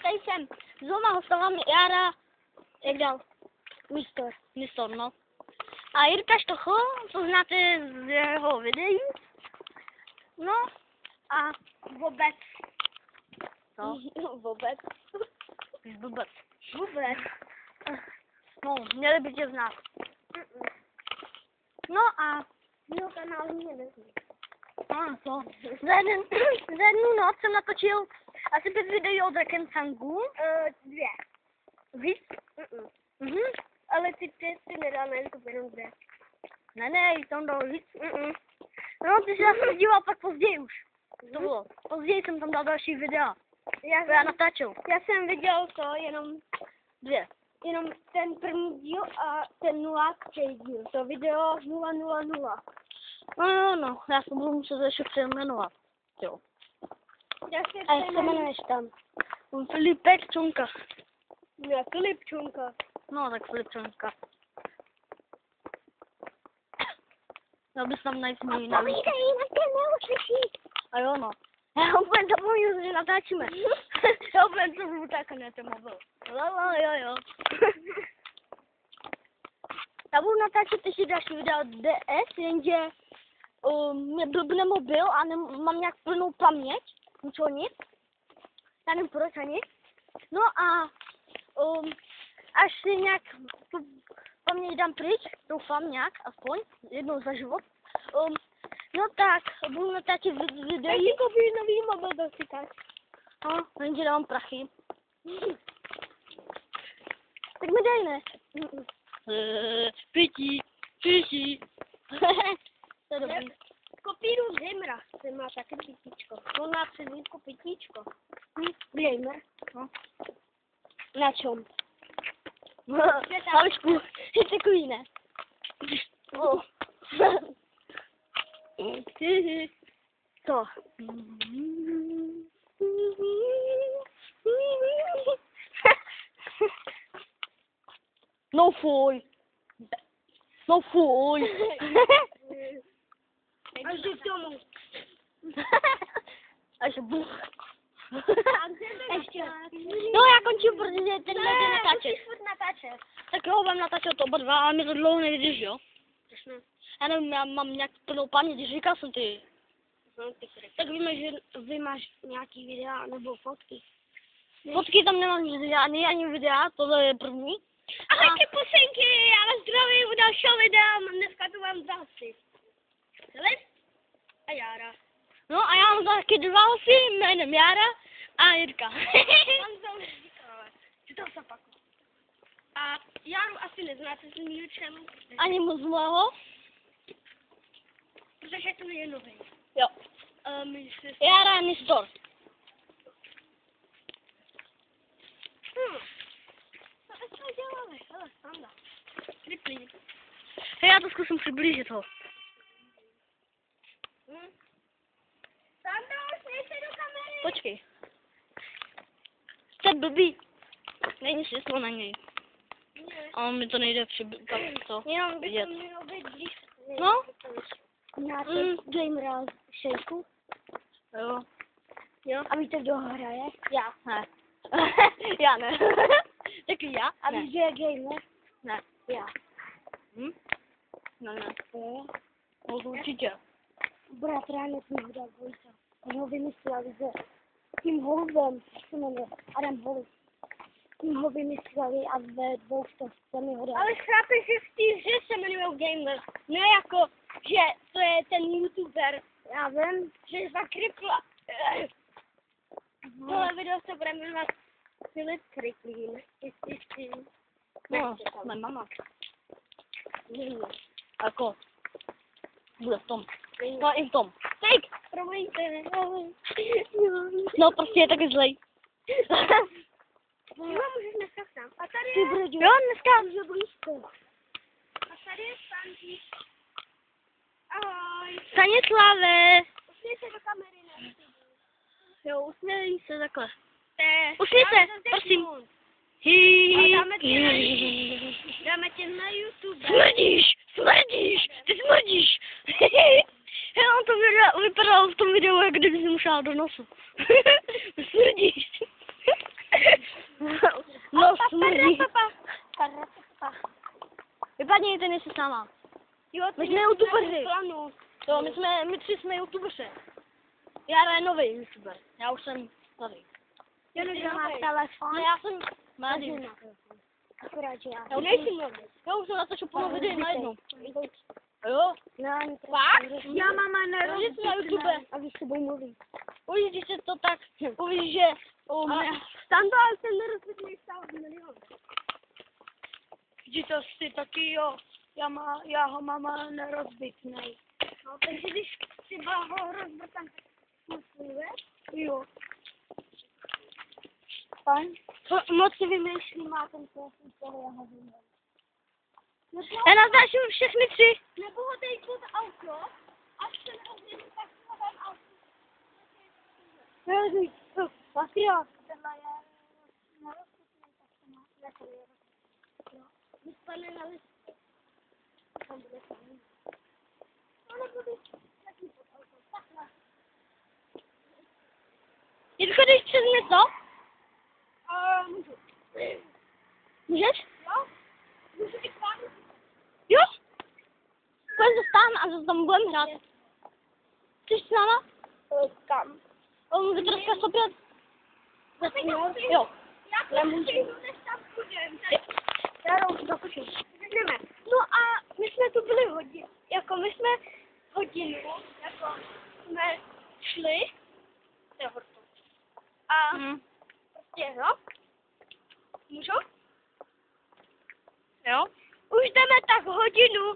tady jsem s dvoma hostama, Jára, jak dal? Mistor, no. A Jirka Štochl, to znáte z jeho videí. No a Vůbec. no, Vůbec. vůbec. Vůbec. No, měli by tě znát. No a Mého kanálu mě nezná. to. Za jednu noc jsem natočil asi 5 videí od Rekensangu. 2. Víc? Mhm. Ale ty nedal na YouTube jenom 2. Ne, tam dal víc. No, ty jsi se díval pak později už. To bylo. Později jsem tam dal další videa. Já natáčel. Já jsem viděl to jenom 2. ten první díl a ten 0. díl. To video 000. No, já se budu muset ještě přejmenovat. Jo. A jak se jmenuješ tam? Filipek Čonka. Ne, Filip Čunka. No, tak Filip Čonka. Já bys tam najít můj název. A jo, no. Já úplně zapomněl, že natáčíme. Já úplně to budu tak na ten mobil. Jo. Já budu natáčet ještě další video DS, jenže mě blbne mobil a mám nějak plnou paměť. Nic. Já nevím proč ani. No a až si nějak paměť dám pryč, doufám nějak, aspoň jednou za život. No tak, budu natáčet videí. Tak si koupíš nový mobil do chytáč. No, jenže dávám prachy. Tak mi dej, ne? Pití. To je dobrý. Kopíru Gamera, ten má taky pitíčko. On má přezvíčko pitíčko. Gamer? No. Na čem? Maličku, je takový, ne? To. No fuj. Až jdi k tomu. Až buch. Ještě. No já končím, protože ten jde natáčet. Furt natáčet. Tak jo, budeme natáčet oba dva, ale mi to dlouho nevydrží, jo? Já nevím, já mám nějak plnou paměť, říkal jsem ty. Tak víme, že vy máš nějaký videa nebo fotky. Fotky tam nemám žádný, ani videa, tohle je první. Ahojky pusinky, já vás zdravím u dalšího videa, dneska tu mám zase Filip a Jára. No a já mám taky 2 hosty jménem Jára a Jirka. Mám to už říkal, že to zapaku. A Járu asi neznáte z mýho channelu. Ani moc mého. Protože to je nový. Jo. Jára je mistor. Co jsme dělali? Hele, standa. Triplí. Hej, já to zkusím přiblížit ho. Standa, směj se do kamery. Počkej. Jste blbý. Není světlo na něj. A mi to nejde to Jenom by vidět. to mělo být blízko. No. Máte Gamera šejku? Jo. A víte, kdo ho hraje? Já. Ne. Já ne. Taky já? A Ne. víš, že je gamer? Ne. Já. Ne. No to určitě. Bratránec mi ho dal Vojta. On ho vymyslel s tím holubem, jak se jmenuje, Adam Holub. Tím ho vymysleli a ve 200 mi ho dal. Ale chápeš, že v té hře se jmenuje Gamer. Ne jako, že to je ten YouTuber. Já vím, že za Kripla. Tohle video se bude jmenovat Filip Kriplín. No, moje mama. Jako, bude v tom. No i v tom. Take! Promiňte. No prostě je taky zlej. Jo, můžeš dneska sám. A tady Ty je... brďo. Jo, dneska. Už je blízko. A tady je Santi. Ahoj. Stanislave. Usměj se do kamery, ne? Jo, usměj se takhle. Te. Usměj se, prosím. Dáme tě na YouTube. Smrdíš, ty smrdíš. Já on to vypadalo v tom videu, jak kdyby si mu šel do nosu. Smrdíš. Vypadněte mi se sama. Jo, My jsme youtubeři. Planu. To, my tři jsme youtubeři. Já je nový youtuber. Já už jsem starý. Já nevím, má telefon. No, já jsem mladý. Akorát, že já Já už nejsem jsem- mladý. Já už jsem natočil plnou videí najednou. Jo? No, ani Fakt? Já máma Že jsi na YouTube. A víš, s tebou mluvím. Uvidíš, když se to tak, uvidíš, že Tam to ale jsem nerozhodný stál milion. že to jsi taky, jo. Já ho mám nerozbitnej. No, takže když třeba ho rozbrtám, tak musíme? Jo. Pan? Moc si vymýšlím, má ten telefon, toho já ho vymýšlím. Já naznačím všechny tři. Nebo ho dej pod auto, až se neozvědí, tak ho dám auto. Neozvědí, Patria, tenhle je nerozbitnej, tak to má takový rozbitnej. My spadne na list. Tam bude sami. No nebudu taky pod auto, takhle. Když chodíš přes město, Můžu. můžeš? Jo? Můžu být s vámi? Jo? Pojď se stán a tam budeme hrát. Chceš s náma? Kam? Vytroška 105. Jo. Jo. Nemůžu. Než tam půjdem. Já jdou do koši. Jdeme. No a my jsme tu byli hodinu. Jako my jsme hodinu, jako jsme šli. To je horko. A prostě, no. Můžu? Jo? Už jdeme tak hodinu